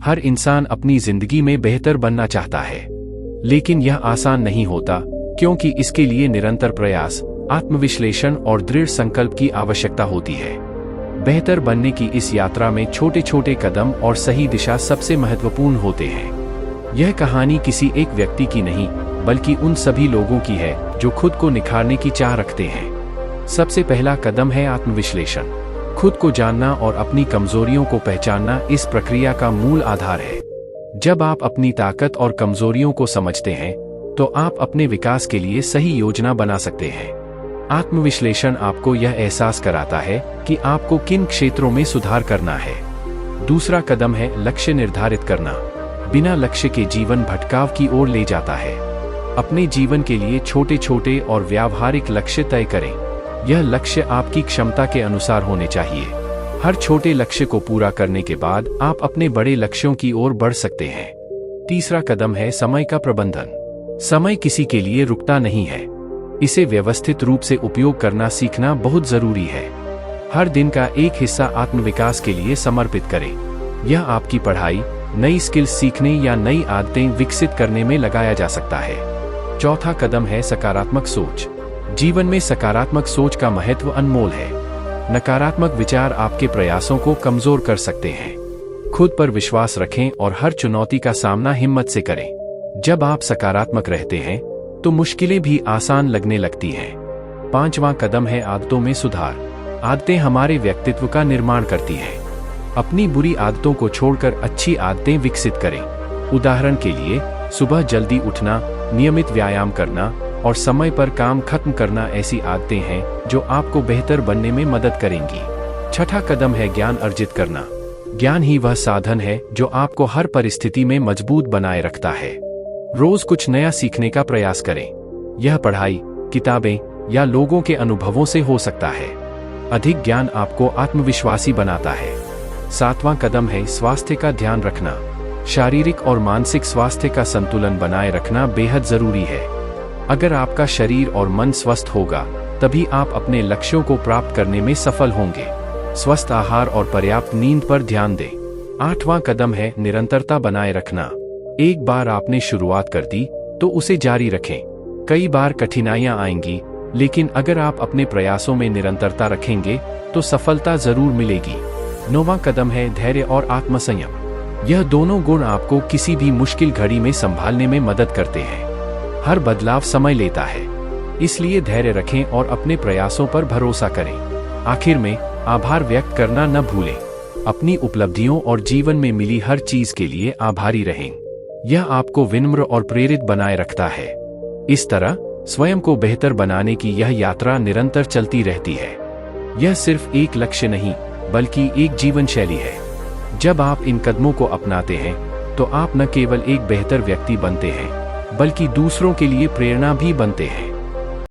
हर इंसान अपनी जिंदगी में बेहतर बनना चाहता है, लेकिन यह आसान नहीं होता, क्योंकि इसके लिए निरंतर प्रयास, आत्मविश्लेषण और दृढ़ संकल्प की आवश्यकता होती है। बेहतर बनने की इस यात्रा में छोटे छोटे कदम और सही दिशा सबसे महत्वपूर्ण होते हैं। यह कहानी किसी एक व्यक्ति की नहीं, बल्कि उन सभी लोगों की है जो खुद को निखारने की चाह रखते हैं। सबसे पहला कदम है आत्मविश्लेषण। खुद को जानना और अपनी कमजोरियों को पहचानना इस प्रक्रिया का मूल आधार है। जब आप अपनी ताकत और कमजोरियों को समझते हैं, तो आप अपने विकास के लिए सही योजना बना सकते हैं। आत्मविश्लेषण आपको यह एहसास कराता है कि आपको किन क्षेत्रों में सुधार करना है। दूसरा कदम है लक्ष्य निर्धारित करना। बिना लक्ष्य के जीवन भटकाव की ओर ले जाता है। अपने जीवन के लिए छोटे छोटे और व्यावहारिक लक्ष्य तय करें। यह लक्ष्य आपकी क्षमता के अनुसार होने चाहिए। हर छोटे लक्ष्य को पूरा करने के बाद आप अपने बड़े लक्ष्यों की ओर बढ़ सकते हैं। तीसरा कदम है समय का प्रबंधन। समय किसी के लिए रुकता नहीं है। इसे व्यवस्थित रूप से उपयोग करना सीखना बहुत जरूरी है। हर दिन का एक हिस्सा आत्मविकास के लिए समर्पित करें। यह आपकी पढ़ाई, नई स्किल्स सीखने या नई आदतें विकसित करने में लगाया जा सकता है। चौथा कदम है सकारात्मक सोच। जीवन में सकारात्मक सोच का महत्व अनमोल है। नकारात्मक विचार आपके प्रयासों को कमजोर कर सकते हैं। खुद पर विश्वास रखें और हर चुनौती का सामना हिम्मत से करें। जब आप सकारात्मक रहते हैं, तो मुश्किलें भी आसान लगने लगती हैं। पांचवां कदम है आदतों में सुधार। आदतें हमारे व्यक्तित्व का निर्माण करती हैं। अपनी बुरी आदतों को छोड़कर अच्छी आदतें विकसित करें। उदाहरण के लिए, सुबह जल्दी उठना, नियमित व्यायाम करना और समय पर काम खत्म करना ऐसी आदतें हैं जो आपको बेहतर बनने में मदद करेंगी। छठा कदम है ज्ञान अर्जित करना। ज्ञान ही वह साधन है जो आपको हर परिस्थिति में मजबूत बनाए रखता है। रोज कुछ नया सीखने का प्रयास करें। यह पढ़ाई, किताबें या लोगों के अनुभवों से हो सकता है। अधिक ज्ञान आपको आत्मविश्वासी बनाता है। सातवां कदम है स्वास्थ्य का ध्यान रखना। शारीरिक और मानसिक स्वास्थ्य का संतुलन बनाए रखना बेहद जरूरी है। अगर आपका शरीर और मन स्वस्थ होगा, तभी आप अपने लक्ष्यों को प्राप्त करने में सफल होंगे। स्वस्थ आहार और पर्याप्त नींद पर ध्यान दें। आठवां कदम है निरंतरता बनाए रखना। एक बार आपने शुरुआत कर दी, तो उसे जारी रखें। कई बार कठिनाइयां आएंगी, लेकिन अगर आप अपने प्रयासों में निरंतरता रखेंगे, तो सफलता जरूर मिलेगी। नौवां कदम है धैर्य और आत्मसंयम। यह दोनों गुण आपको किसी भी मुश्किल घड़ी में संभालने में मदद करते हैं। हर बदलाव समय लेता है, इसलिए धैर्य रखें और अपने प्रयासों पर भरोसा करें। आखिर में, आभार व्यक्त करना न भूलें। अपनी उपलब्धियों और जीवन में मिली हर चीज के लिए आभारी रहें। यह आपको विनम्र और प्रेरित बनाए रखता है। इस तरह स्वयं को बेहतर बनाने की यह यात्रा निरंतर चलती रहती है। यह सिर्फ एक लक्ष्य नहीं, बल्कि एक जीवन शैली है। जब आप इन कदमों को अपनाते हैं, तो आप न केवल एक बेहतर व्यक्ति बनते हैं, बल्कि दूसरों के लिए प्रेरणा भी बनते हैं।